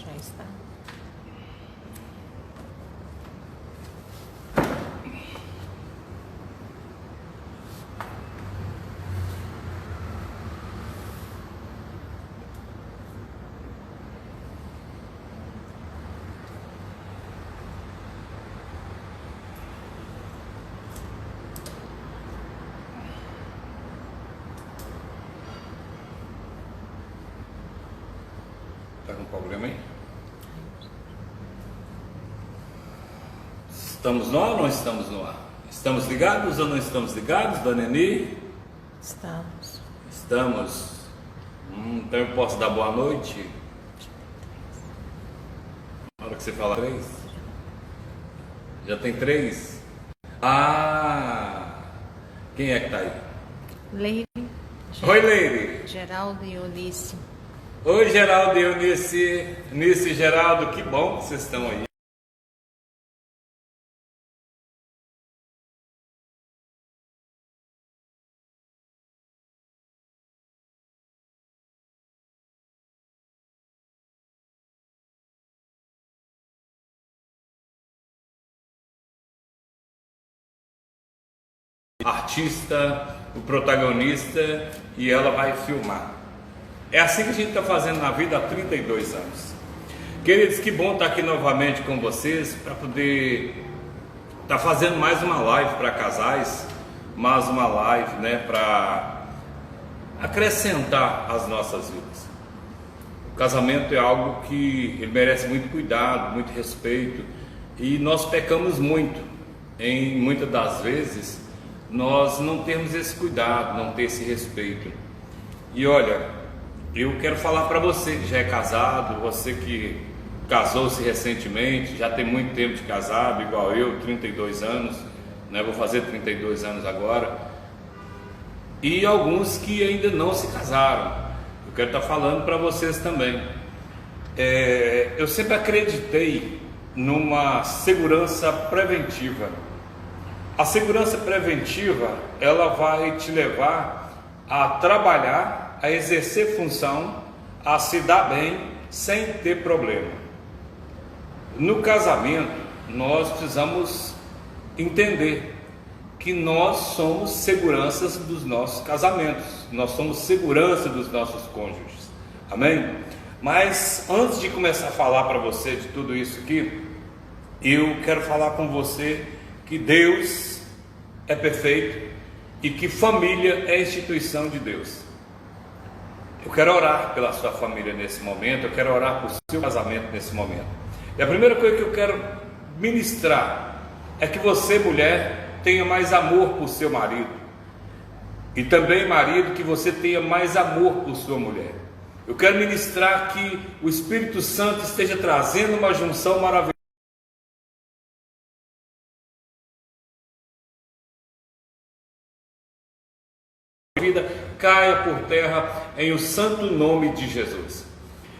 Já está. Está com problema aí? Estamos no ar ou não estamos no ar? Estamos ligados ou não estamos ligados, Dona Eni? Estamos. Estamos. Então eu posso dar boa noite? Na hora que você fala 3? Já tem 3? Quem é que está aí? Leire. Oi, Leire. Geraldo e Eunice. Oi, Geraldo e Eunice. Eunice e Geraldo, que bom que vocês estão aí. Artista, o protagonista, e ela vai filmar. É assim que a gente está fazendo na vida há 32 anos. Queridos, que bom estar aqui novamente com vocês para poder estar fazendo mais uma live para casais, mais uma live, para acrescentar as nossas vidas. O casamento é algo que ele merece muito cuidado, muito respeito, e nós pecamos muito em muitas das vezes nós não temos esse cuidado, não ter esse respeito. E olha, eu quero falar para você que já é casado, você que casou-se recentemente, já tem muito tempo de casado, igual eu, 32 anos, vou fazer 32 anos agora, e alguns que ainda não se casaram. Eu quero estar falando para vocês também. Eu sempre acreditei numa segurança preventiva. A segurança preventiva, ela vai te levar a trabalhar, a exercer função, a se dar bem, sem ter problema. No casamento, nós precisamos entender que nós somos seguranças dos nossos casamentos, nós somos segurança dos nossos cônjuges, amém? Mas antes de começar a falar para você de tudo isso aqui, eu quero falar com você que Deus é perfeito e que família é a instituição de Deus. Eu quero orar pela sua família nesse momento, eu quero orar por seu casamento nesse momento. E a primeira coisa que eu quero ministrar é que você, mulher, tenha mais amor por seu marido. E também, marido, que você tenha mais amor por sua mulher. Eu quero ministrar que o Espírito Santo esteja trazendo uma junção maravilhosa. Vida caia por terra em o santo nome de Jesus.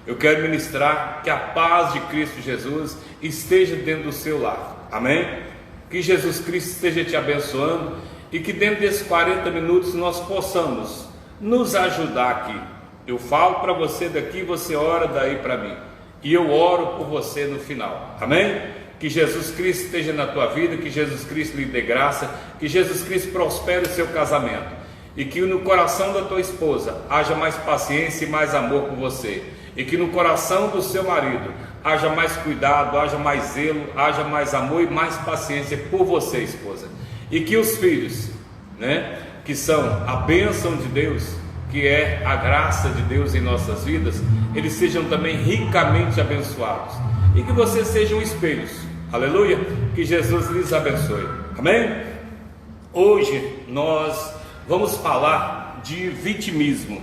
Eu quero ministrar que a paz de Cristo Jesus esteja dentro do seu lar, amém? Que Jesus Cristo esteja te abençoando e que dentro desses 40 minutos nós possamos nos ajudar aqui. Eu falo para você daqui, você ora daí para mim, e eu oro por você no final, amém? Que Jesus Cristo esteja na tua vida, que Jesus Cristo lhe dê graça, que Jesus Cristo prospere o seu casamento, e que no coração da tua esposa haja mais paciência e mais amor por você, e que no coração do seu marido haja mais cuidado, haja mais zelo, haja mais amor e mais paciência por você, esposa, e que os filhos, que são a bênção de Deus, que é a graça de Deus em nossas vidas, eles sejam também ricamente abençoados, e que vocês sejam espelhos, aleluia, que Jesus lhes abençoe, amém? Hoje nós vamos falar de vitimismo.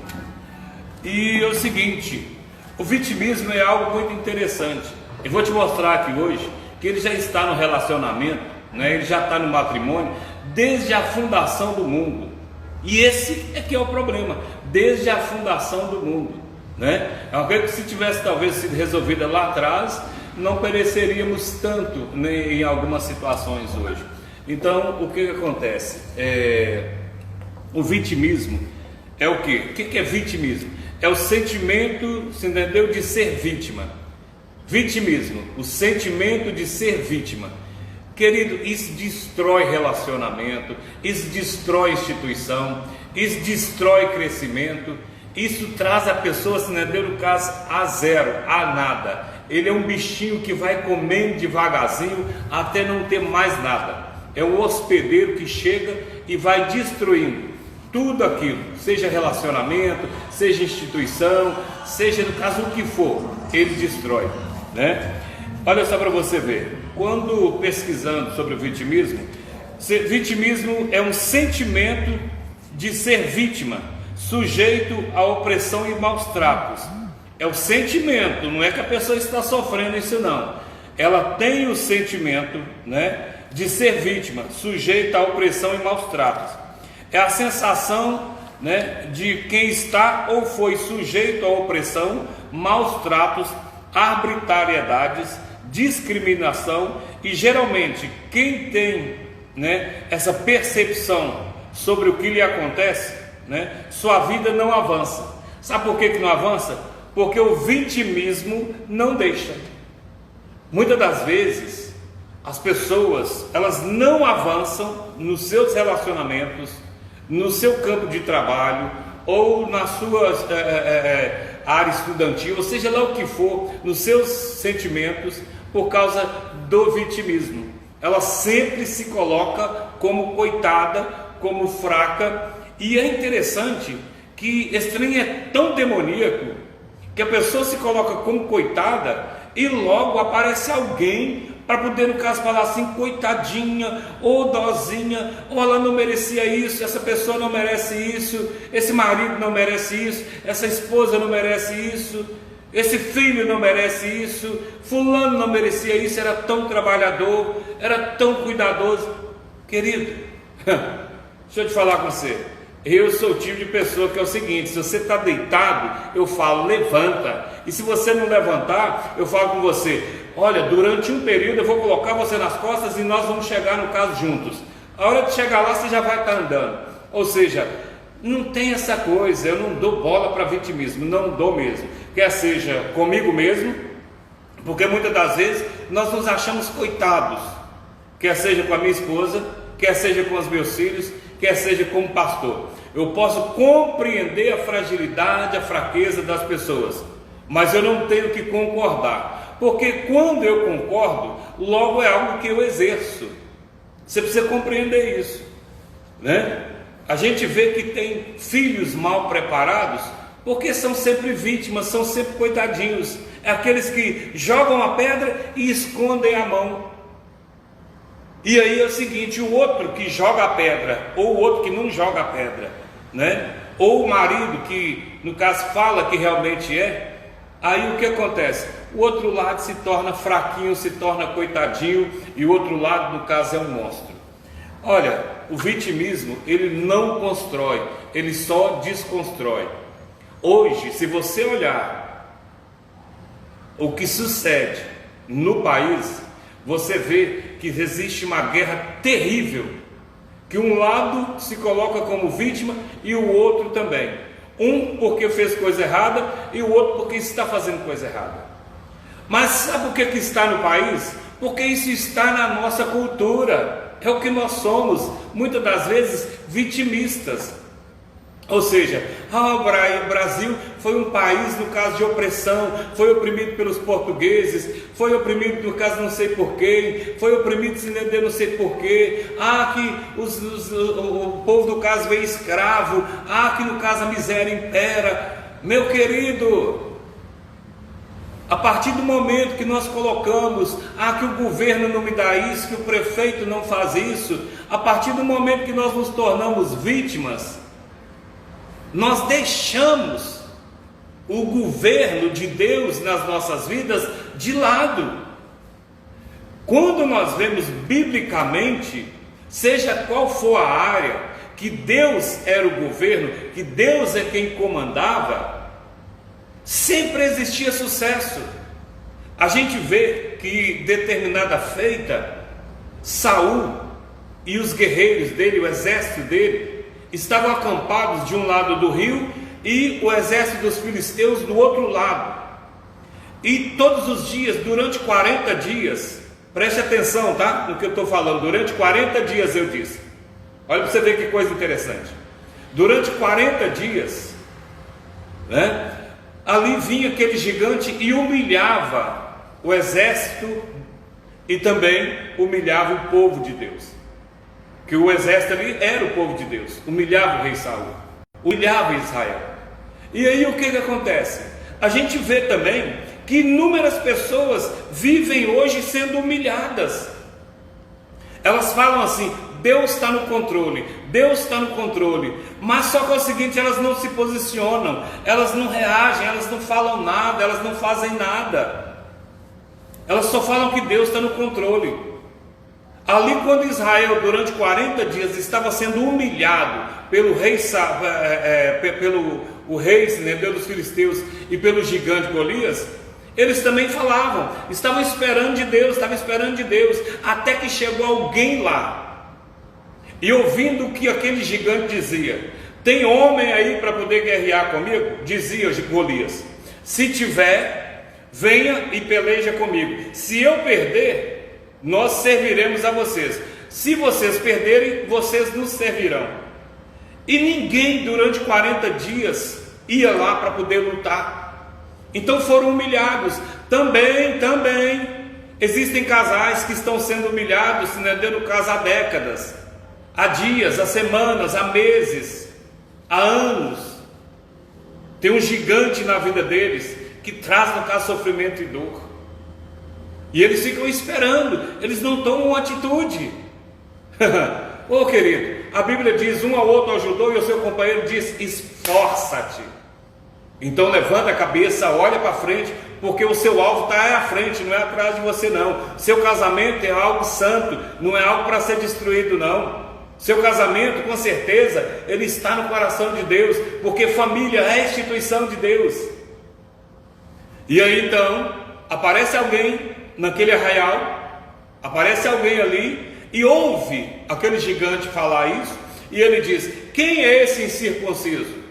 E é o seguinte, o vitimismo é algo muito interessante. Eu vou te mostrar aqui hoje que ele já está no relacionamento, ele já está no matrimônio desde a fundação do mundo. E esse é que é o problema, desde a fundação do mundo, É uma coisa que, se tivesse talvez sido resolvida lá atrás, não pereceríamos tanto em algumas situações hoje. Então, o que acontece? O vitimismo é o quê? O que é vitimismo? É o sentimento, se entendeu, de ser vítima. Vitimismo, o sentimento de ser vítima. Querido, isso destrói relacionamento, isso destrói instituição, isso destrói crescimento, isso traz a pessoa, se não deu no caso, a zero, a nada. Ele é um bichinho que vai comendo devagarzinho até não ter mais nada. É um hospedeiro que chega e vai destruindo tudo aquilo, seja relacionamento, seja instituição, seja no caso o que for, ele destrói, né? Olha só para você ver, quando pesquisando sobre o vitimismo, vitimismo é um sentimento de ser vítima, sujeito à opressão e maus tratos. É o sentimento, não é que a pessoa está sofrendo isso não. Ela tem o sentimento, né, de ser vítima, sujeita à opressão e maus tratos. É a sensação, né, de quem está ou foi sujeito à opressão, maus tratos, arbitrariedades, discriminação, e geralmente quem tem, né, essa percepção sobre o que lhe acontece, né, sua vida não avança. Sabe por que não avança? Porque o vitimismo não deixa. Muitas das vezes as pessoas, elas não avançam nos seus relacionamentos, no seu campo de trabalho ou na sua área estudantil, ou seja lá o que for, nos seus sentimentos, por causa do vitimismo. Ela sempre se coloca como coitada, como fraca, e é interessante que esse trem é tão demoníaco que a pessoa se coloca como coitada e logo aparece alguém para poder, no caso, falar assim, coitadinha, ou dozinha, ou ela não merecia isso, essa pessoa não merece isso, esse marido não merece isso, essa esposa não merece isso, esse filho não merece isso, fulano não merecia isso, era tão trabalhador, era tão cuidadoso. Querido, deixa eu te falar com você, eu sou o tipo de pessoa que é o seguinte: se você está deitado, eu falo, levanta, e se você não levantar, eu falo com você, olha, durante um período eu vou colocar você nas costas e nós vamos chegar no caso juntos. A hora de chegar lá você já vai estar andando. Ou seja, não tem essa coisa, eu não dou bola para vitimismo, não dou mesmo. Quer seja comigo mesmo, porque muitas das vezes nós nos achamos coitados, quer seja com a minha esposa, quer seja com os meus filhos, quer seja como pastor. Eu posso compreender a fragilidade, a fraqueza das pessoas, mas eu não tenho que concordar, porque quando eu concordo, logo é algo que eu exerço. Você precisa compreender isso, né? A gente vê que tem filhos mal preparados, porque são sempre vítimas, são sempre coitadinhos. É aqueles que jogam a pedra e escondem a mão. E aí é o seguinte, o outro que joga a pedra, ou o outro que não joga a pedra, né? Ou o marido que, no caso, fala que realmente é, aí o que acontece? O outro lado se torna fraquinho, se torna coitadinho, e o outro lado, no caso, é um monstro. Olha, o vitimismo, ele não constrói, ele só desconstrói. Hoje, se você olhar o que sucede no país, você vê que existe uma guerra terrível, que um lado se coloca como vítima e o outro também. Um porque fez coisa errada e o outro porque está fazendo coisa errada. Mas sabe o que está no país? Porque isso está na nossa cultura, é o que nós somos, muitas das vezes vitimistas. Ou seja, o Brasil foi um país, no caso de opressão, foi oprimido pelos portugueses, foi oprimido, no caso não sei por quem, foi oprimido sem entender não sei por quê, que o povo do caso veio escravo, que no caso a miséria impera. Meu querido, a partir do momento que nós colocamos, que o governo não me dá isso, que o prefeito não faz isso, a partir do momento que nós nos tornamos vítimas, nós deixamos o governo de Deus nas nossas vidas de lado. Quando nós vemos biblicamente, seja qual for a área, que Deus era o governo, que Deus é quem comandava, sempre existia sucesso. A gente vê que determinada feita, Saul e os guerreiros dele, o exército dele, estavam acampados de um lado do rio e o exército dos filisteus do outro lado. E todos os dias, durante 40 dias, preste atenção, tá? No que eu estou falando, durante 40 dias eu disse. Olha para você ver que coisa interessante. Durante 40 dias, né, ali vinha aquele gigante e humilhava o exército e também humilhava o povo de Deus. Que o exército ali era o povo de Deus, humilhava o rei Saul, humilhava Israel. E aí o que acontece? A gente vê também que inúmeras pessoas vivem hoje sendo humilhadas. Elas falam assim: Deus está no controle, Deus está no controle, mas só que é o seguinte, elas não se posicionam, elas não reagem, elas não falam nada, elas não fazem nada, elas só falam que Deus está no controle. Ali quando Israel durante 40 dias estava sendo humilhado pelo rei, o rei Deus dos filisteus e pelo gigante Golias, eles também falavam, estavam esperando de Deus, até que chegou alguém lá, e ouvindo o que aquele gigante dizia: tem homem aí para poder guerrear comigo? Dizia Golias: se tiver, venha e peleja comigo, se eu perder, nós serviremos a vocês, se vocês perderem, vocês nos servirão. E ninguém durante 40 dias ia lá para poder lutar, então foram humilhados. Também existem casais que estão sendo humilhados, no caso, há décadas, há dias, há semanas, há meses, há anos. Tem um gigante na vida deles que traz, no caso, sofrimento e dor, e eles ficam esperando, eles não tomam uma atitude. Ô querido, a Bíblia diz: um ao outro ajudou, e o seu companheiro diz: esforça-te. Então levanta a cabeça, olha para frente, porque o seu alvo está à frente, não é atrás de você não. Seu casamento é algo santo, não é algo para ser destruído não. Seu casamento, com certeza, ele está no coração de Deus, porque família é a instituição de Deus. E aí então, aparece alguém naquele arraial, aparece alguém ali, e ouve aquele gigante falar isso, e ele diz: quem é esse incircunciso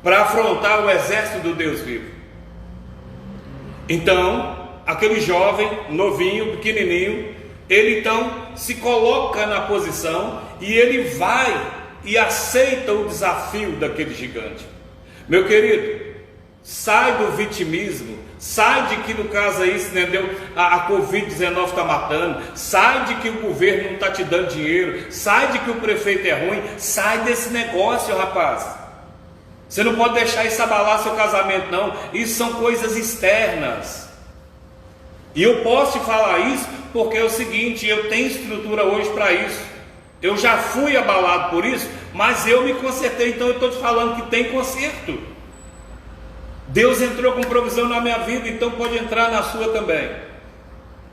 para afrontar o exército do Deus vivo? Então, aquele jovem, novinho, pequenininho, ele então se coloca na posição, e ele vai e aceita o desafio daquele gigante. Meu querido, sai do vitimismo, sai de que no caso aí, a Covid-19 está matando, sai de que o governo não está te dando dinheiro, sai de que o prefeito é ruim, sai desse negócio, rapaz. Você não pode deixar isso abalar seu casamento não, isso são coisas externas. E eu posso te falar isso porque é o seguinte, eu tenho estrutura hoje para isso. Eu já fui abalado por isso, mas eu me consertei, então eu estou te falando que tem conserto. Deus entrou com provisão na minha vida, então pode entrar na sua também.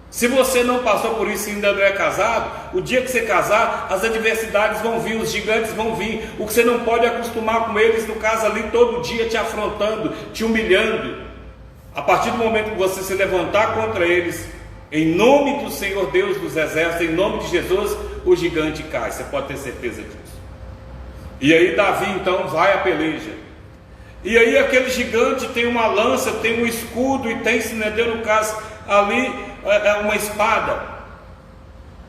Se você não passou por isso e ainda não é casado, o dia que você casar, as adversidades vão vir, os gigantes vão vir. O que você não pode acostumar com eles, no caso ali, todo dia te afrontando, te humilhando. A partir do momento que você se levantar contra eles, em nome do Senhor Deus dos exércitos, em nome de Jesus, o gigante cai, você pode ter certeza disso. E aí Davi então vai à peleja. E aí aquele gigante tem uma lança, tem um escudo e tem, no caso, ali uma espada.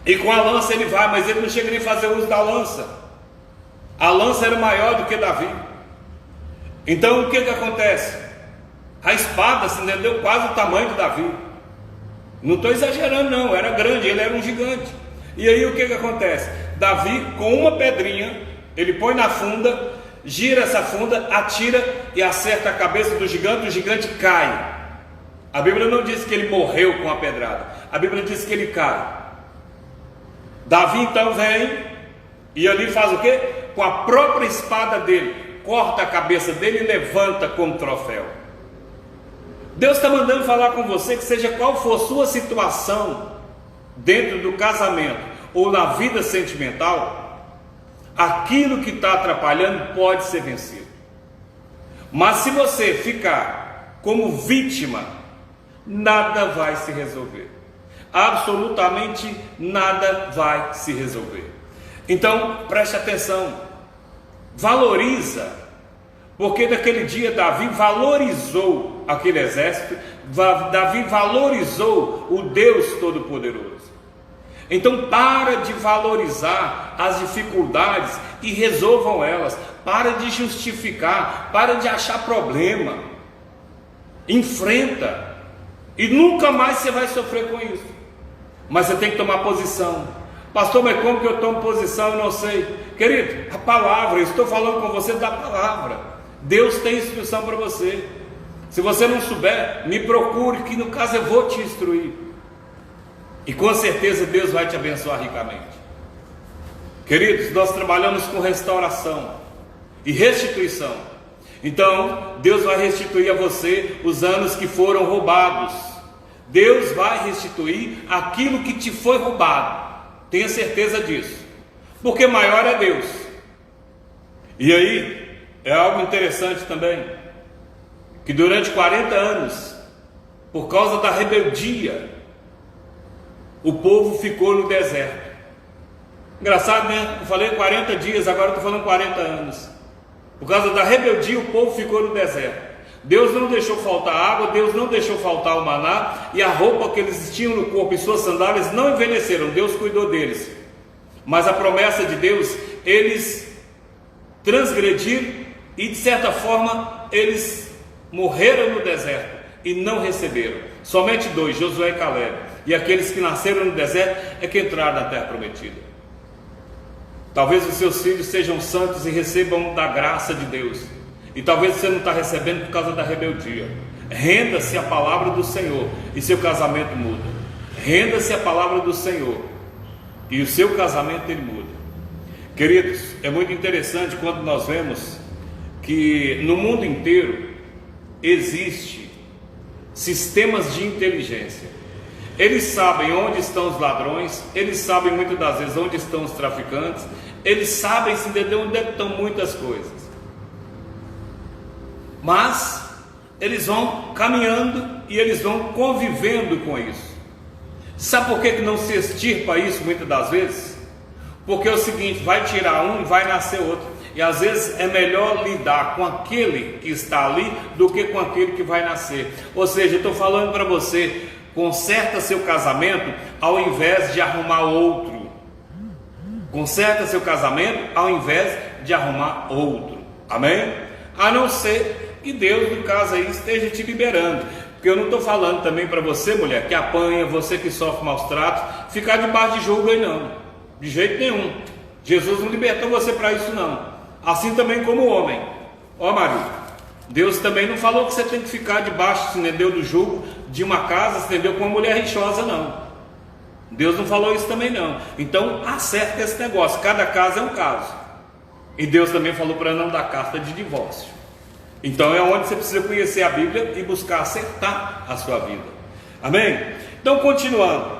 E com a lança ele vai, mas ele não chega nem a fazer uso da lança. A lança era maior do que Davi. Então o que acontece? A espada, quase o tamanho de Davi. Não estou exagerando não, era grande, ele era um gigante. E aí o que acontece? Davi, com uma pedrinha, ele põe na funda, gira essa funda, atira e acerta a cabeça do gigante, o gigante cai. A Bíblia não diz que ele morreu com a pedrada, a Bíblia diz que ele cai. Davi então vem e ali faz o quê? Com a própria espada dele, corta a cabeça dele e levanta como troféu. Deus está mandando falar com você que seja qual for a sua situação dentro do casamento ou na vida sentimental, aquilo que está atrapalhando pode ser vencido. Mas se você ficar como vítima, nada vai se resolver. Absolutamente nada vai se resolver. Então preste atenção, valoriza, porque naquele dia Davi valorizou aquele exército, Davi valorizou o Deus Todo-Poderoso. Então para de valorizar as dificuldades e resolvam elas. Para de justificar, para de achar problema. Enfrenta. E nunca mais você vai sofrer com isso. Mas você tem que tomar posição. Pastor, mas como que eu tomo posição? Eu não sei. Querido, a palavra, eu estou falando com você da palavra. Deus tem instrução para você. Se você não souber, me procure, que no caso eu vou te instruir. E com certeza Deus vai te abençoar ricamente. Queridos, nós trabalhamos com restauração e restituição. Então, Deus vai restituir a você os anos que foram roubados. Deus vai restituir aquilo que te foi roubado. Tenha certeza disso. Porque maior é Deus. E aí, é algo interessante também, que durante 40 anos, por causa da rebeldia, o povo ficou no deserto. Engraçado, né? Eu falei 40 dias, agora estou falando 40 anos. Por causa da rebeldia, o povo ficou no deserto. Deus não deixou faltar água, Deus não deixou faltar o maná, e a roupa que eles tinham no corpo e suas sandálias não envelheceram, Deus cuidou deles. Mas a promessa de Deus, eles transgrediram e de certa forma eles morreram no deserto e não receberam. Somente dois, Josué e Caleb. E aqueles que nasceram no deserto é que entraram na terra prometida. Talvez os seus filhos sejam santos e recebam da graça de Deus. E talvez você não está recebendo por causa da rebeldia. Renda-se à palavra do Senhor e seu casamento muda. Renda-se à palavra do Senhor e o seu casamento ele muda. Queridos, é muito interessante quando nós vemos que no mundo inteiro existe sistemas de inteligência. Eles sabem onde estão os ladrões, eles sabem muitas das vezes onde estão os traficantes, eles sabem se entender onde estão muitas coisas. Mas eles vão caminhando e eles vão convivendo com isso. Sabe por que não se extirpa isso muitas das vezes? Porque é o seguinte, vai tirar um e vai nascer outro. E às vezes é melhor lidar com aquele que está ali do que com aquele que vai nascer. Ou seja, eu estou falando para você, conserta seu casamento ao invés de arrumar outro. Conserta seu casamento ao invés de arrumar outro. Amém? A não ser que Deus, no caso aí, esteja te liberando. Porque eu não estou falando também para você, mulher, que apanha, você que sofre maus tratos, ficar debaixo de julgo aí não. De jeito nenhum. Jesus não libertou você para isso não. Assim também como homem. Ó marido, Deus também não falou que você tem que ficar debaixo, entendeu, do jugo de uma casa, entendeu, com uma mulher rixosa não. Deus não falou isso também não. Então acerta esse negócio, cada caso é um caso. E Deus também falou para não dar carta de divórcio. Então é onde você precisa conhecer a Bíblia e buscar acertar a sua vida. Amém? Então continuando,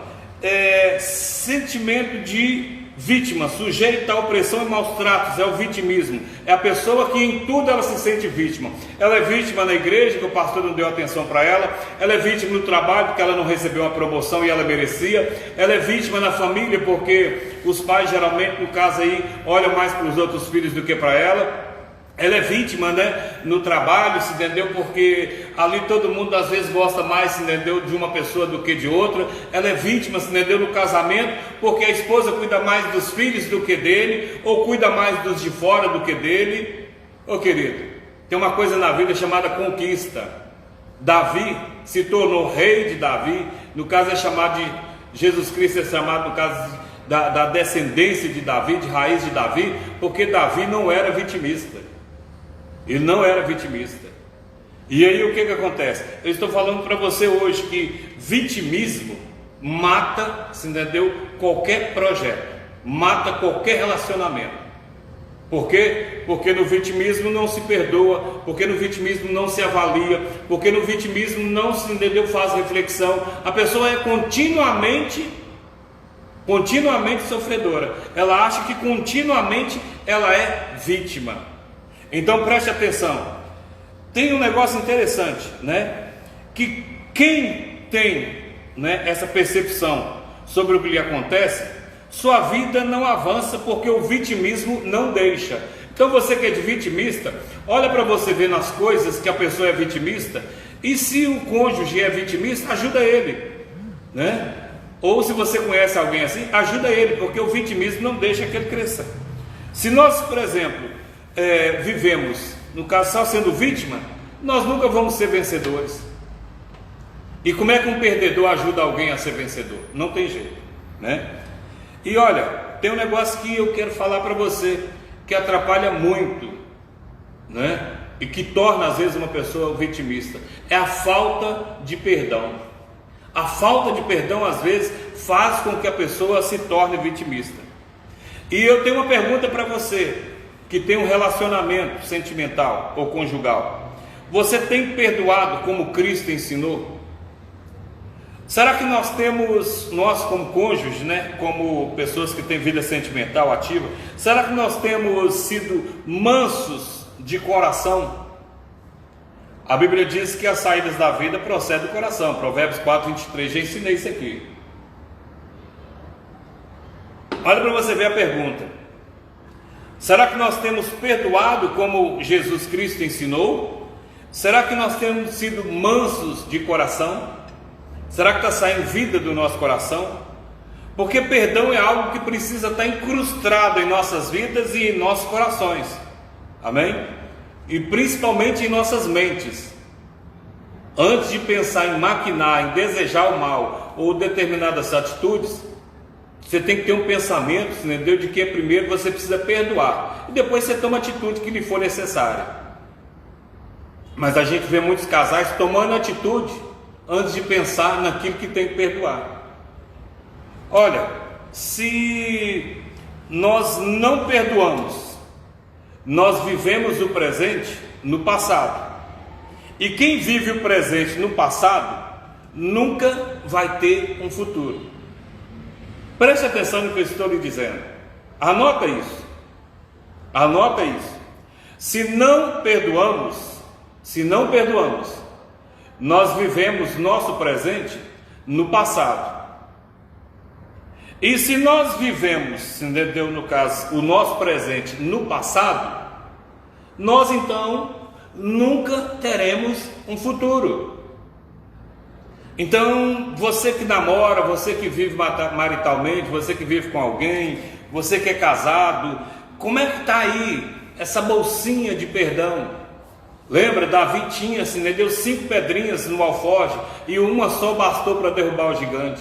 sentimento de vítima, sujeita à opressão e maus tratos, é o vitimismo. É a pessoa que em tudo ela se sente vítima. Ela é vítima na igreja, que o pastor não deu atenção para ela. Ela é vítima no trabalho, porque ela não recebeu uma promoção e ela merecia. Ela é vítima na família, porque os pais geralmente, no caso aí, olham mais para os outros filhos do que para ela. Ela é vítima, né, no trabalho, se entendeu? Porque ali todo mundo às vezes gosta mais, se entendeu, de uma pessoa do que de outra. Ela é vítima, se entendeu, no casamento, porque a esposa cuida mais dos filhos do que dele, ou cuida mais dos de fora do que dele. Ô querido, tem uma coisa na vida chamada conquista. Davi se tornou rei de Davi, no caso é chamado de Jesus Cristo, é chamado no caso da descendência de Davi, de raiz de Davi, porque Davi não era vitimista. Ele não era vitimista. E aí o que acontece? Eu estou falando para você hoje que vitimismo mata, se entendeu, qualquer projeto, mata qualquer relacionamento. Por quê? Porque no vitimismo não se perdoa, porque no vitimismo não se avalia, porque no vitimismo não se entendeu, faz reflexão. A pessoa é continuamente sofredora. Ela acha que continuamente ela é vítima. Então preste atenção, tem um negócio interessante, né? Que quem tem, né, essa percepção sobre o que lhe acontece, sua vida não avança, porque o vitimismo não deixa. Então você que é de vitimista, olha para você ver nas coisas que a pessoa é vitimista, E se o cônjuge é vitimista, ajuda ele, né? Ou se você conhece alguém assim, ajuda ele, porque o vitimismo não deixa que ele cresça. Se nós, por exemplo, vivemos, no caso, só sendo vítima, nós nunca vamos ser vencedores. E como é que um perdedor ajuda alguém a ser vencedor? Não tem jeito, né? E olha, tem um negócio que eu quero falar para você, que atrapalha muito, né? E que torna às vezes uma pessoa vitimista, é a falta de perdão. A falta de perdão às vezes faz com que a pessoa se torne vitimista. E eu tenho uma pergunta para você, que tem um relacionamento sentimental ou conjugal: você tem perdoado como Cristo ensinou? Será que nós como cônjuges, né, como pessoas que têm vida sentimental ativa, será que nós temos sido mansos de coração? A Bíblia diz que as saídas da vida procedem do coração. Provérbios 4:23, já ensinei isso aqui. Olha para você ver a pergunta: será que nós temos perdoado como Jesus Cristo ensinou? Será que nós temos sido mansos de coração? Será que está saindo vida do nosso coração? Porque perdão é algo que precisa estar incrustado em nossas vidas e em nossos corações. Amém? E principalmente em nossas mentes. Antes de pensar em maquinar, em desejar o mal ou determinadas atitudes, você tem que ter um pensamento, entendeu? De que primeiro você precisa perdoar e depois você toma a atitude que lhe for necessária. Mas a gente vê muitos casais tomando atitude antes de pensar naquilo que tem que perdoar. Olha, se nós não perdoamos, nós vivemos o presente no passado. E quem vive o presente no passado nunca vai ter um futuro. Preste atenção no que eu estou lhe dizendo. Anota isso. Anota isso. Se não perdoamos, nós vivemos nosso presente no passado. E se nós vivemos, entendeu, no caso, o nosso presente no passado, nós então nunca teremos um futuro. Então, você que namora, você que vive maritalmente, você que vive com alguém, você que é casado, como é que está aí essa bolsinha de perdão? Lembra, Davi tinha assim, né, deu 5 pedrinhas no alforje e uma só bastou para derrubar o gigante.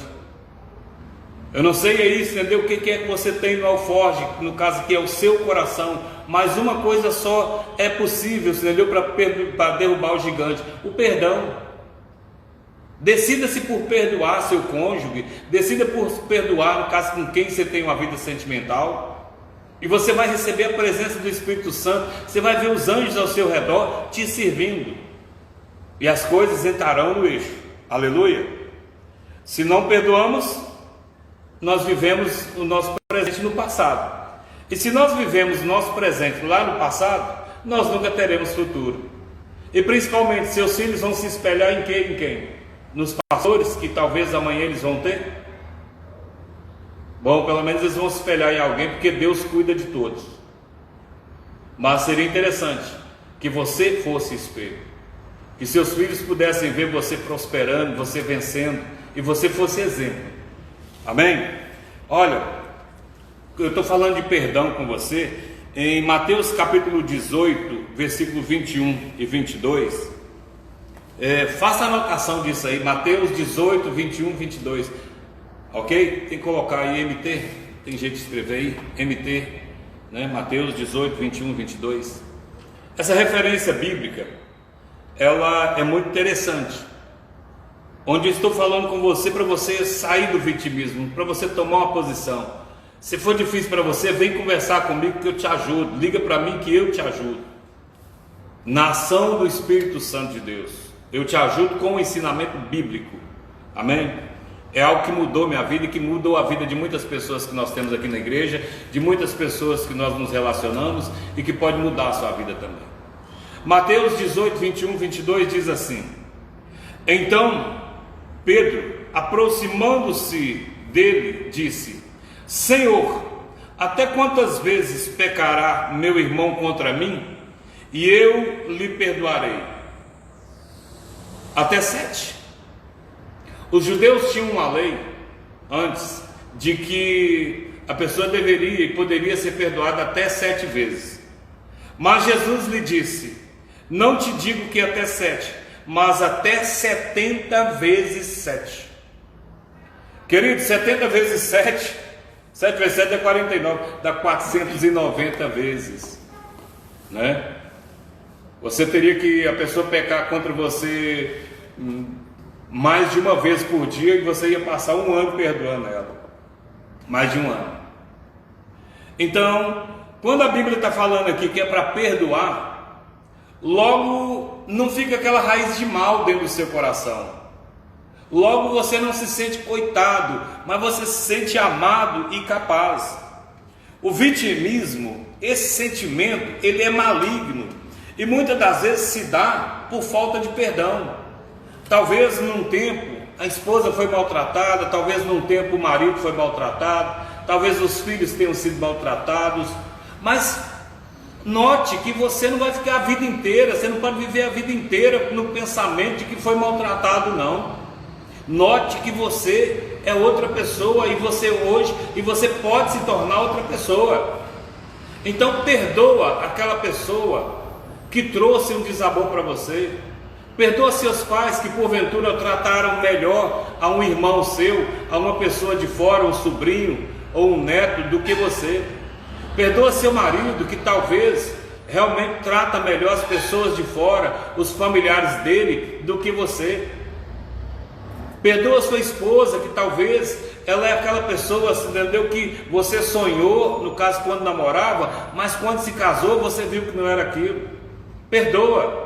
Eu não sei aí, entendeu, o que é que você tem no alforje, no caso que é o seu coração, mas uma coisa só é possível, entendeu, para derrubar o gigante: o perdão. Decida-se por perdoar seu cônjuge, decida por perdoar, no caso, com quem você tem uma vida sentimental. E você vai receber a presença do Espírito Santo, você vai ver os anjos ao seu redor te servindo, e as coisas entrarão no eixo. Aleluia. Se não perdoamos, nós vivemos o nosso presente no passado. E se nós vivemos o nosso presente lá no passado, nós nunca teremos futuro. E principalmente, seus filhos vão se espelhar em quem? Em quem? Nos pastores que talvez amanhã eles vão ter? Bom, pelo menos eles vão se espelhar em alguém, porque Deus cuida de todos. Mas seria interessante que você fosse espelho, que seus filhos pudessem ver você prosperando, você vencendo, e você fosse exemplo. Amém? Olha, eu estou falando de perdão com você em Mateus capítulo 18, versículo 21 e 22. Faça a anotação disso aí, Mateus 18, 21 e 22. Ok? Tem que colocar aí MT, tem jeito de escrever aí, MT, né? Mateus 18, 21 e 22. Essa referência bíblica, ela é muito interessante, onde eu estou falando com você para você sair do vitimismo, para você tomar uma posição. Se for difícil para você, vem conversar comigo que eu te ajudo, liga para mim que eu te ajudo. Na ação do Espírito Santo de Deus, eu te ajudo com o ensinamento bíblico. Amém? É algo que mudou minha vida e que mudou a vida de muitas pessoas que nós temos aqui na igreja, de muitas pessoas que nós nos relacionamos e que pode mudar a sua vida também. Mateus 18, 21, 22 diz assim: então Pedro, aproximando-se dele, disse: Senhor, até quantas vezes pecará meu irmão contra mim e eu lhe perdoarei? até 7. Os judeus tinham uma lei antes de que a pessoa deveria e poderia ser perdoada até 7 vezes. Mas Jesus lhe disse: não te digo que até 7, mas até 70 vezes 7. Querido, 70 vezes 7, 7 vezes 7 é 49, dá 490 vezes, né? Você teria que a pessoa pecar contra você mais de uma vez por dia, e você ia passar um ano perdoando ela, mais de um ano. Então, quando a Bíblia está falando aqui que é para perdoar, logo não fica aquela raiz de mal dentro do seu coração. Logo você não se sente coitado, mas você se sente amado e capaz. O vitimismo, esse sentimento, ele é maligno e muitas das vezes se dá por falta de perdão. Talvez num tempo a esposa foi maltratada, talvez num tempo o marido foi maltratado, talvez os filhos tenham sido maltratados, mas note que você não vai ficar a vida inteira, você não pode viver a vida inteira no pensamento de que foi maltratado, não. Note que você é outra pessoa e você pode se tornar outra pessoa. Então perdoa aquela pessoa que trouxe um desabor para você. Perdoa seus pais que porventura trataram melhor a um irmão seu, a uma pessoa de fora, um sobrinho ou um neto do que você. Perdoa seu marido que talvez realmente trata melhor as pessoas de fora, os familiares dele, do que você. Perdoa sua esposa que talvez ela é aquela pessoa, entendeu, que você sonhou, no caso quando namorava, mas quando se casou você viu que não era aquilo. Perdoa.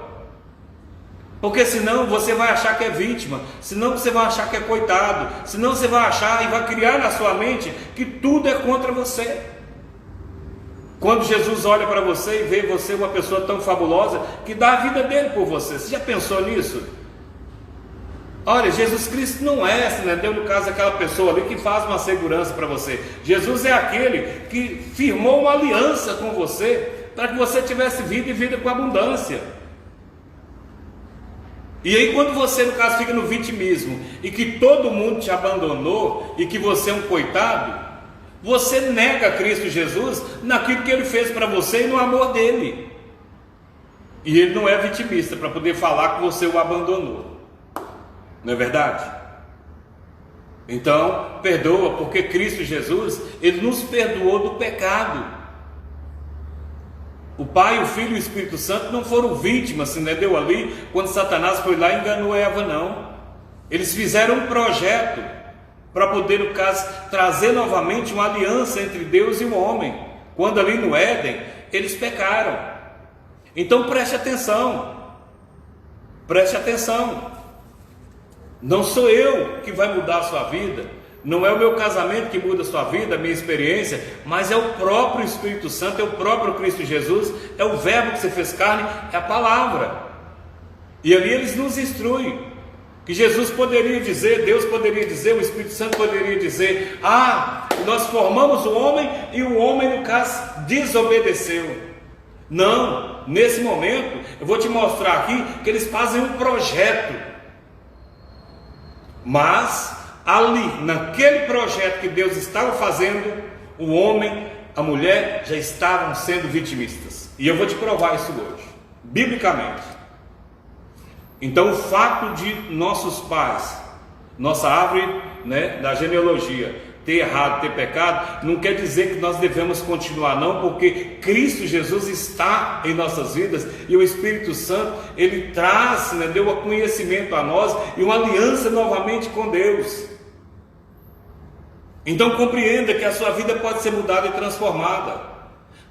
Porque senão você vai achar que é vítima, senão você vai achar que é coitado, senão você vai achar e vai criar na sua mente que tudo é contra você. Quando Jesus olha para você e vê você uma pessoa tão fabulosa que dá a vida dele por você, você já pensou nisso? Olha, Jesus Cristo não é, entendeu? No caso aquela pessoa ali que faz uma segurança para você. Jesus é aquele que firmou uma aliança com você para que você tivesse vida e vida com abundância. E aí quando você, no caso, fica no vitimismo e que todo mundo te abandonou e que você é um coitado, você nega Cristo Jesus naquilo que Ele fez para você e no amor dEle. E Ele não é vitimista para poder falar que você o abandonou. Não é verdade? Então, perdoa, porque Cristo Jesus, Ele nos perdoou do pecado. O Pai, o Filho e o Espírito Santo não foram vítimas, entendeu? Ali, quando Satanás foi lá e enganou Eva, não. Eles fizeram um projeto para poder, no caso, trazer novamente uma aliança entre Deus e o homem. Quando ali no Éden, eles pecaram. Então preste atenção. Preste atenção. Não sou eu que vai mudar a sua vida. Não é o meu casamento que muda a sua vida, a minha experiência, mas é o próprio Espírito Santo, é o próprio Cristo Jesus, é o verbo que se fez carne, é a palavra. E ali eles nos instruem, que Jesus poderia dizer, Deus poderia dizer, o Espírito Santo poderia dizer: nós formamos o homem e o homem, no caso, desobedeceu. Não, nesse momento, eu vou te mostrar aqui que eles fazem um projeto, mas ali, naquele projeto que Deus estava fazendo, o homem, a mulher já estavam sendo vitimistas. E eu vou te provar isso hoje, biblicamente. Então, o fato de nossos pais, nossa árvore, da genealogia, ter errado, ter pecado, não quer dizer que nós devemos continuar, não, porque Cristo Jesus está em nossas vidas e o Espírito Santo, Ele traz, deu um conhecimento a nós e uma aliança novamente com Deus. Então compreenda que a sua vida pode ser mudada e transformada.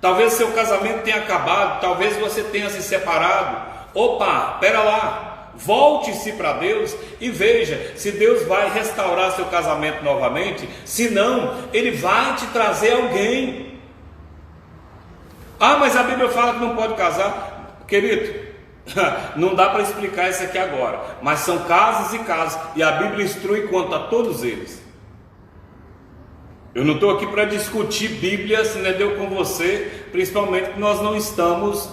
Talvez seu casamento tenha acabado, talvez você tenha se separado. Opa, espera lá, volte-se para Deus e veja se Deus vai restaurar seu casamento novamente. Se não, Ele vai te trazer alguém. Mas a Bíblia fala que não pode casar. Querido, não dá para explicar isso aqui agora, mas são casos e casos, e a Bíblia instrui quanto a todos eles. Eu não estou aqui para discutir Bíblia, com você, principalmente que nós não estamos,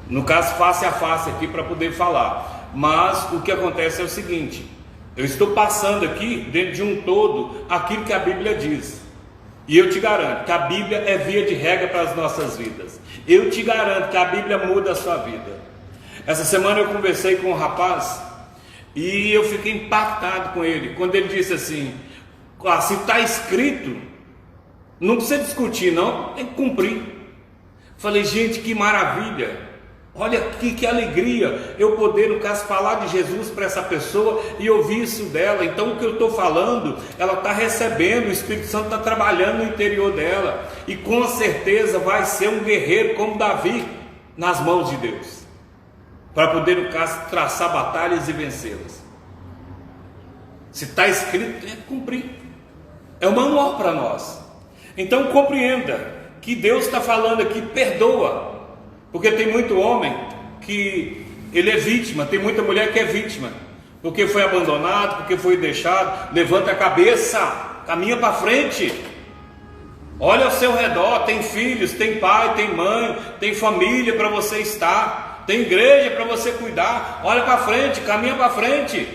no caso, face a face aqui para poder falar. Mas o que acontece é o seguinte: eu estou passando aqui, dentro de um todo, aquilo que a Bíblia diz. E eu te garanto que a Bíblia é via de regra para as nossas vidas. Eu te garanto que a Bíblia muda a sua vida. Essa semana eu conversei com um rapaz e eu fiquei impactado com ele, quando ele disse assim: se está escrito, não precisa discutir não, tem que cumprir. Falei, gente, que maravilha! Olha que alegria eu poder, no caso, falar de Jesus para essa pessoa e ouvir isso dela. Então o que eu estou falando, ela está recebendo, o Espírito Santo está trabalhando no interior dela, e com certeza vai ser um guerreiro como Davi nas mãos de Deus, para poder, no caso, traçar batalhas e vencê-las. Se está escrito, tem que cumprir. É um manual para nós. Então compreenda que Deus está falando aqui: perdoa. Porque tem muito homem que ele é vítima, tem muita mulher que é vítima, porque foi abandonado, porque foi deixado. Levanta a cabeça, caminha para frente, olha ao seu redor, tem filhos, tem pai, tem mãe, tem família para você estar, tem igreja para você cuidar. Olha para frente, caminha para frente.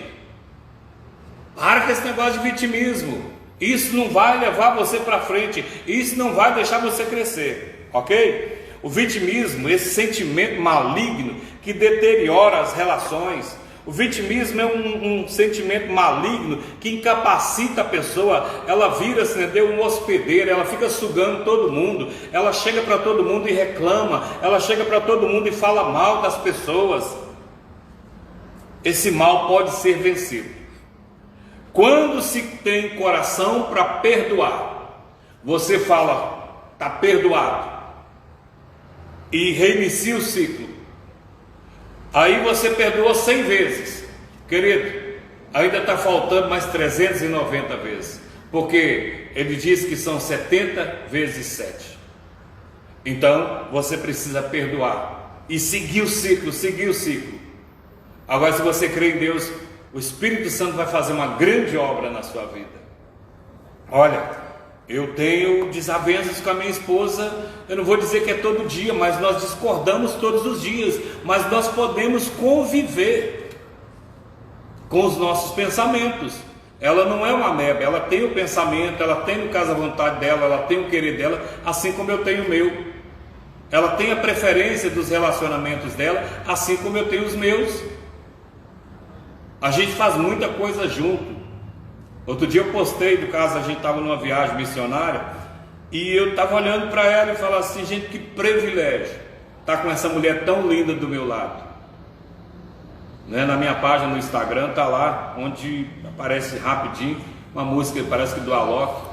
Para com esse negócio de vitimismo. Isso não vai levar você para frente, isso não vai deixar você crescer, ok? O vitimismo, esse sentimento maligno que deteriora as relações. O vitimismo é um sentimento maligno que incapacita a pessoa. Ela vira, um hospedeiro, ela fica sugando todo mundo. Ela chega para todo mundo e reclama, ela chega para todo mundo e fala mal das pessoas. Esse mal pode ser vencido quando se tem coração para perdoar. Você fala, está perdoado, e reinicia o ciclo. Aí você perdoou 100 vezes, querido, ainda está faltando mais 390 vezes, porque ele diz que são 70 vezes 7. Então você precisa perdoar e seguir o ciclo. Agora, se você crê em Deus, o Espírito Santo vai fazer uma grande obra na sua vida. Olha, eu tenho desavenças com a minha esposa, eu não vou dizer que é todo dia, mas nós discordamos todos os dias, mas nós podemos conviver com os nossos pensamentos. Ela não é uma ameba, ela tem o pensamento, ela tem, no caso, a vontade dela, ela tem o querer dela, assim como eu tenho o meu. Ela tem a preferência dos relacionamentos dela, assim como eu tenho os meus. A gente faz muita coisa junto. Outro dia eu postei, do caso, a gente estava numa viagem missionária, e eu estava olhando para ela e falava assim: gente, que privilégio estar com essa mulher tão linda do meu lado. Na minha página no Instagram está lá, onde aparece rapidinho uma música, parece que do Alok.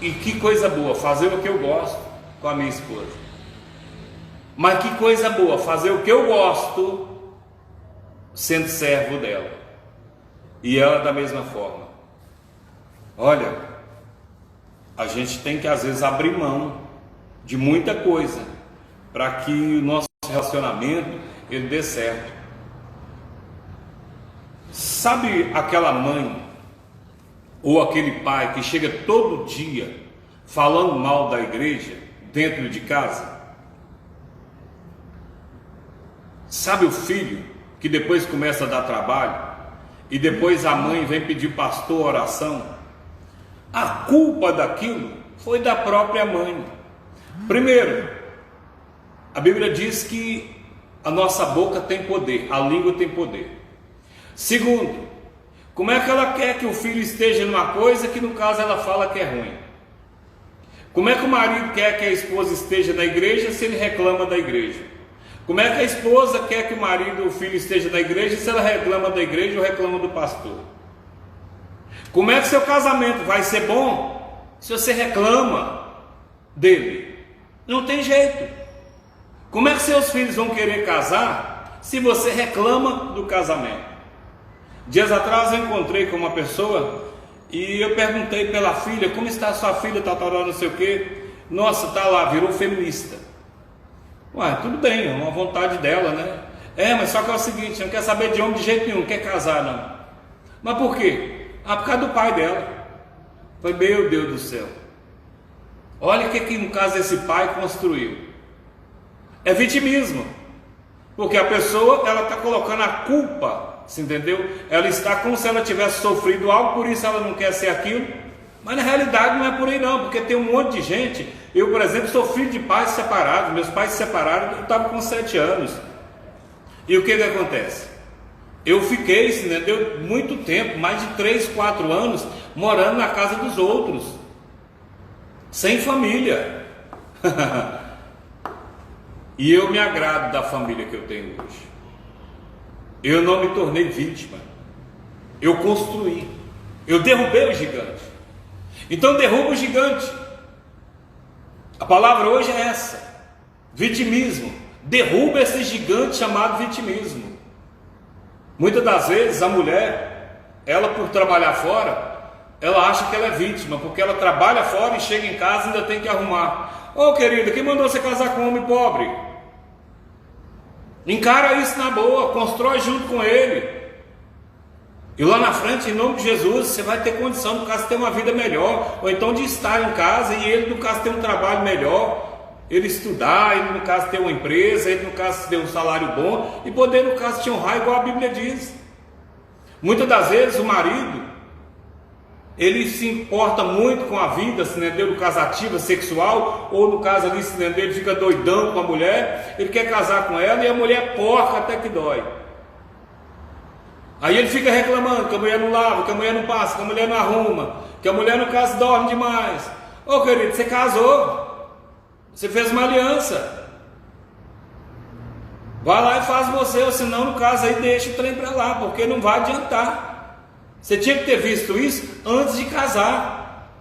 E que coisa boa, fazer o que eu gosto com a minha esposa. Mas que coisa boa, fazer o que eu gosto sendo servo dela. E ela da mesma forma. Olha, a gente tem que às vezes abrir mão de muita coisa para que o nosso relacionamento ele dê certo. Sabe aquela mãe ou aquele pai que chega todo dia falando mal da igreja dentro de casa? Sabe o filho que depois começa a dar trabalho e depois a mãe vem pedir pastor oração? A culpa daquilo foi da própria mãe. Primeiro, a Bíblia diz que a nossa boca tem poder, a língua tem poder. Segundo, como é que ela quer que o filho esteja numa coisa que no caso ela fala que é ruim? Como é que o marido quer que a esposa esteja na igreja se ele reclama da igreja? Como é que a esposa quer que o marido ou o filho esteja na igreja se ela reclama da igreja ou reclama do pastor? Como é que seu casamento vai ser bom se você reclama dele? Não tem jeito. Como é que seus filhos vão querer casar se você reclama do casamento? Dias atrás eu encontrei com uma pessoa e eu perguntei pela filha: como está a sua filha, não sei o que. Nossa, está lá, virou feminista. Ué, tudo bem, é uma vontade dela, né? Mas só que é o seguinte, não quer saber de homem de jeito nenhum, não quer casar não. Mas por quê? Por causa do pai dela. Foi, meu Deus do céu. Olha o que no caso esse pai construiu. É vitimismo. Porque a pessoa, ela está colocando a culpa, você entendeu? Ela está como se ela tivesse sofrido algo, por isso ela não quer ser aquilo. Mas na realidade não é por aí não, porque tem um monte de gente. Eu, por exemplo, sou filho de pais separados. Meus pais se separaram, eu estava com 7 anos. E o que acontece? Eu fiquei, você entendeu, muito tempo, mais de 3, 4 anos, morando na casa dos outros, sem família. E eu me agrado da família que eu tenho hoje. Eu não me tornei vítima. Eu construí. Eu derrubei o gigante. Então derruba o gigante. A palavra hoje é essa: vitimismo. Derruba esse gigante chamado vitimismo. Muitas das vezes a mulher, ela por trabalhar fora, ela acha que ela é vítima, porque ela trabalha fora e chega em casa e ainda tem que arrumar. Ô querida, quem mandou você casar com um homem pobre? Encara isso na boa, constrói junto com ele. E lá na frente, em nome de Jesus, você vai ter condição, no caso, de ter uma vida melhor, ou então de estar em casa e ele, no caso, ter um trabalho melhor, ele estudar, ele, no caso, ter uma empresa, ele, no caso, ter um salário bom e poder, no caso, te honrar igual a Bíblia diz. Muitas das vezes o marido, ele se importa muito com a vida, se entendeu, no caso ativa, sexual, ou no caso ali, se entendeu, ele fica doidão com a mulher, ele quer casar com ela e a mulher é porca até que dói. Aí ele fica reclamando que a mulher não lava, que a mulher não passa, que a mulher não arruma, que a mulher no caso dorme demais. Ô querido, você casou, você fez uma aliança, vai lá e faz você, ou senão no caso aí deixa o trem para lá, porque não vai adiantar. Você tinha que ter visto isso antes de casar,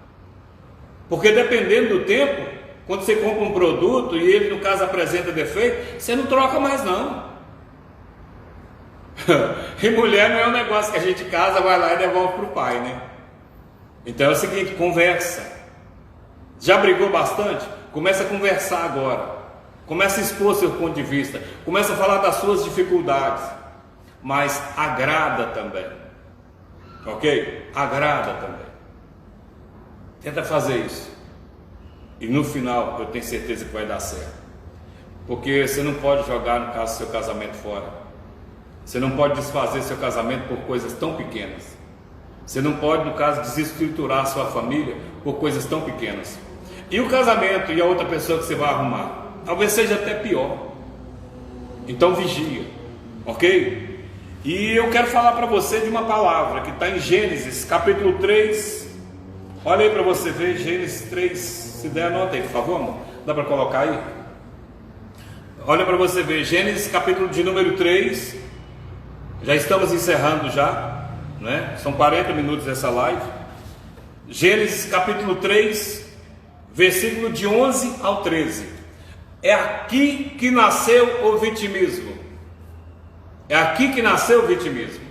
porque dependendo do tempo, quando você compra um produto e ele no caso apresenta defeito, você não troca mais não. E mulher não é um negócio que a gente casa, vai lá e devolve para o pai, né? Então é o seguinte, conversa. Já brigou bastante? Começa a conversar agora. Começa a expor seu ponto de vista. Começa a falar das suas dificuldades. Mas agrada também. Ok? Agrada também. Tenta fazer isso. E no final eu tenho certeza que vai dar certo. Porque você não pode jogar, no caso, seu casamento fora. Você não pode desfazer seu casamento por coisas tão pequenas. Você não pode, no caso, desestruturar a sua família por coisas tão pequenas. E o casamento e a outra pessoa que você vai arrumar, talvez seja até pior. Então vigia, ok? E eu quero falar para você de uma palavra que está em Gênesis, capítulo 3. Olha aí para você ver, Gênesis 3. Se der, anota aí, por favor, amor. Dá para colocar aí? Olha para você ver, Gênesis, capítulo de número 3. Já estamos encerrando já, né? São 40 minutos essa live. Gênesis capítulo 3, versículo de 11 ao 13. É aqui que nasceu o vitimismo. É aqui que nasceu o vitimismo.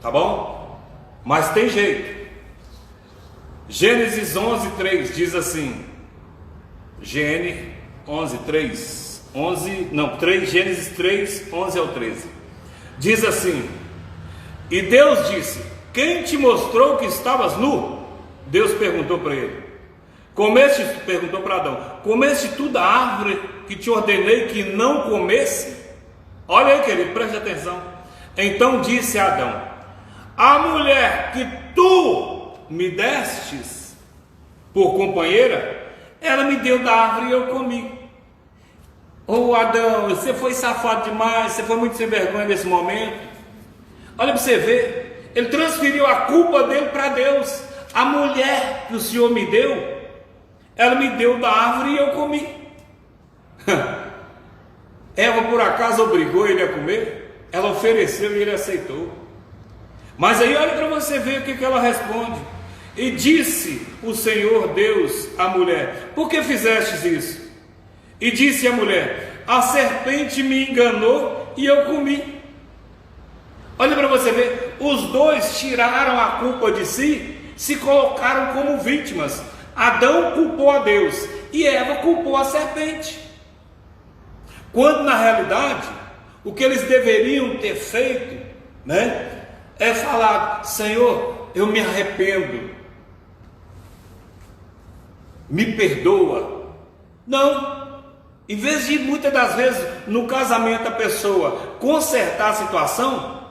Tá bom? Mas tem jeito. Gênesis 11, 3 diz assim. GN 11, 3. 3, Gênesis 3, 11 ao 13. Diz assim: e Deus disse: quem te mostrou que estavas nu? Deus perguntou para ele. Perguntou para Adão: comeste tu da árvore que te ordenei que não comesse? Olha aí, querido, preste atenção. Então disse Adão: a mulher que tu me destes por companheira, ela me deu da árvore e eu comi. Ô Adão, você foi safado demais, você foi muito sem vergonha nesse momento. Olha para você ver, ele transferiu a culpa dele para Deus. A mulher que o Senhor me deu, ela me deu da árvore e eu comi. Eva por acaso obrigou ele a comer? Ela ofereceu e ele aceitou. Mas aí olha para você ver o que ela responde. E disse o Senhor Deus à mulher: por que fizestes isso? E disse a mulher: a serpente me enganou e eu comi. Olha para você ver, os dois tiraram a culpa de si, se colocaram como vítimas. Adão culpou a Deus e Eva culpou a serpente. Quando na realidade, o que eles deveriam ter feito, né, é falar: Senhor, eu me arrependo, me perdoa. Não. Em vez de muitas das vezes no casamento a pessoa consertar a situação,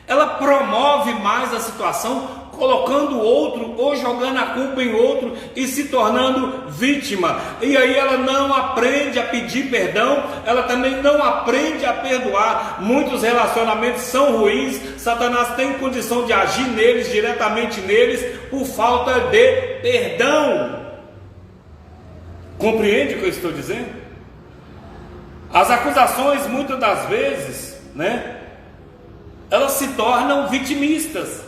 ela promove mais a situação, colocando o outro ou jogando a culpa em outro e se tornando vítima. E aí ela não aprende a pedir perdão, ela também não aprende a perdoar. Muitos relacionamentos são ruins, Satanás tem condição de agir neles, diretamente neles, por falta de perdão. Compreende o que eu estou dizendo? As acusações, muitas das vezes, elas se tornam vitimistas.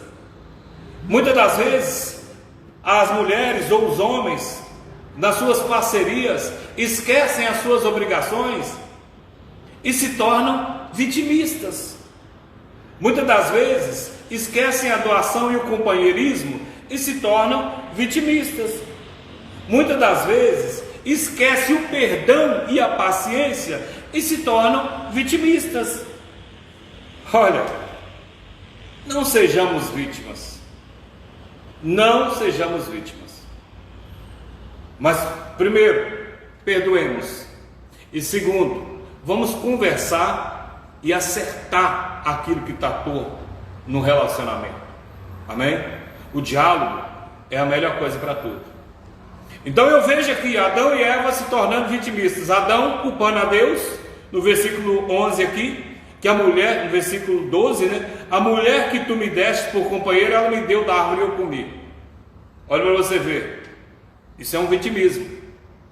Muitas das vezes, as mulheres ou os homens, nas suas parcerias, esquecem as suas obrigações e se tornam vitimistas. Muitas das vezes, esquecem a doação e o companheirismo e se tornam vitimistas. Muitas das vezes, esquecem o perdão e a paciência e se tornam vitimistas. Olha, não sejamos vítimas. Não sejamos vítimas. Mas, primeiro, perdoemos. E segundo, vamos conversar e acertar aquilo que está torto no relacionamento. Amém? O diálogo é a melhor coisa para tudo. Então eu vejo aqui Adão e Eva se tornando vitimistas. Adão culpando a Deus, no versículo 11 aqui, que a mulher, no versículo 12, a mulher que tu me deste por companheiro, ela me deu da árvore e eu comi. Olha para você ver, isso é um vitimismo.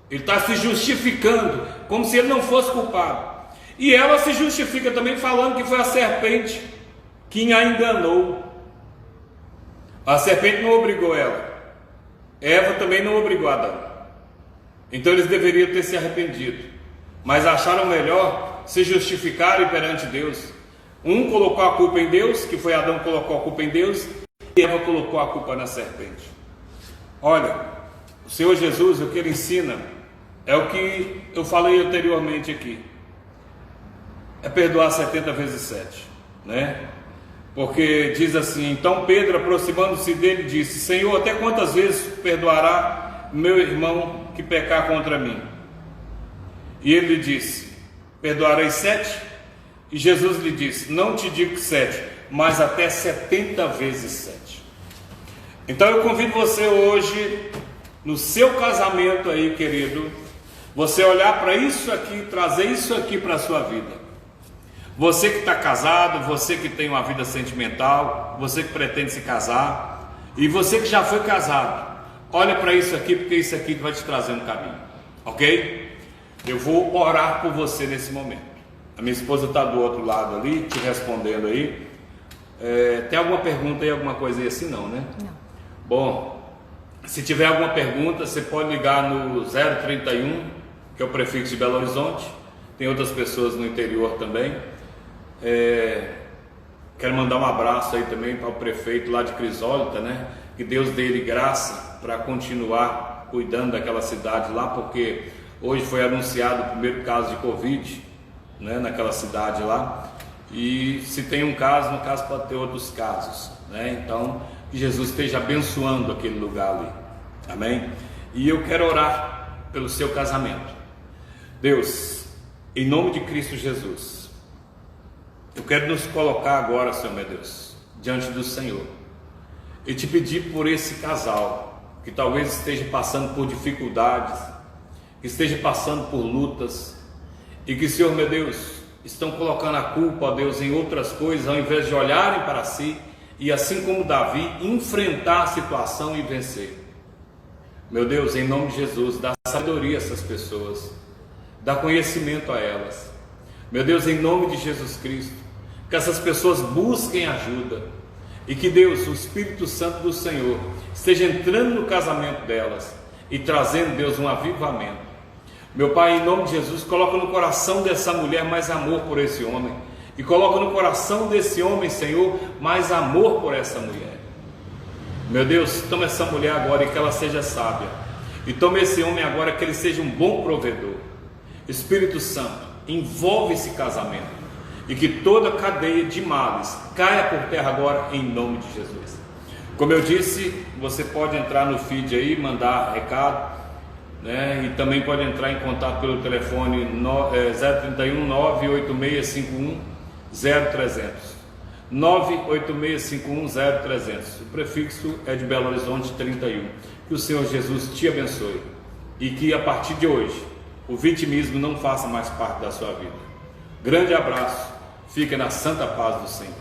Ele está se justificando, como se ele não fosse culpado. E ela se justifica também falando que foi a serpente que a enganou. A serpente não obrigou ela. Eva também não obrigou Adão. Então eles deveriam ter se arrependido, mas acharam melhor se justificarem perante Deus. Um colocou a culpa em Deus, que foi Adão que colocou a culpa em Deus, e Eva colocou a culpa na serpente. Olha, o Senhor Jesus, o que Ele ensina é o que eu falei anteriormente aqui. É perdoar 70 vezes 7, Porque diz assim: então Pedro, aproximando-se dele, disse: Senhor, até quantas vezes perdoará meu irmão que pecar contra mim? E ele lhe disse: perdoarei 7? E Jesus lhe disse: não te digo 7, mas até 70 vezes 7. Então eu convido você hoje, no seu casamento aí, querido, você olhar para isso aqui, trazer isso aqui para a sua vida. Você que está casado, você que tem uma vida sentimental, você que pretende se casar, e você que já foi casado, olha para isso aqui, porque isso aqui vai te trazer um caminho, ok? Eu vou orar por você nesse momento. A minha esposa está do outro lado ali, te respondendo aí. Tem alguma pergunta aí, alguma coisa aí assim? Não, né? Não. Bom, se tiver alguma pergunta, você pode ligar no 031, que é o prefixo de Belo Horizonte. Tem outras pessoas no interior também. Quero mandar um abraço aí também para o prefeito lá de Crisólita, que Deus dê-lhe graça para continuar cuidando daquela cidade lá, porque hoje foi anunciado o primeiro caso de Covid, naquela cidade lá, e se tem um caso, no caso pode ter outros casos, então que Jesus esteja abençoando aquele lugar ali, amém? E eu quero orar pelo seu casamento. Deus, em nome de Cristo Jesus, eu quero nos colocar agora, Senhor meu Deus, diante do Senhor, e te pedir por esse casal, que talvez esteja passando por dificuldades, que esteja passando por lutas, e que, Senhor meu Deus, estão colocando a culpa, ó Deus, em outras coisas, ao invés de olharem para si, e assim como Davi, enfrentar a situação e vencer. Meu Deus, em nome de Jesus, dá sabedoria a essas pessoas, dá conhecimento a elas. Meu Deus, em nome de Jesus Cristo, que essas pessoas busquem ajuda, e que Deus, o Espírito Santo do Senhor, esteja entrando no casamento delas, e trazendo, Deus, um avivamento. Meu Pai, em nome de Jesus, coloca no coração dessa mulher mais amor por esse homem, e coloca no coração desse homem, Senhor, mais amor por essa mulher. Meu Deus, toma essa mulher agora e que ela seja sábia, e toma esse homem agora que ele seja um bom provedor. Espírito Santo, envolve esse casamento, e que toda cadeia de males caia por terra agora, em nome de Jesus. Como eu disse, você pode entrar no feed aí, mandar recado, né? E também pode entrar em contato pelo telefone 031 98651 0300. 98651 0300. O prefixo é de Belo Horizonte 31. Que o Senhor Jesus te abençoe e que a partir de hoje o vitimismo não faça mais parte da sua vida. Grande abraço, fica na santa paz do Senhor.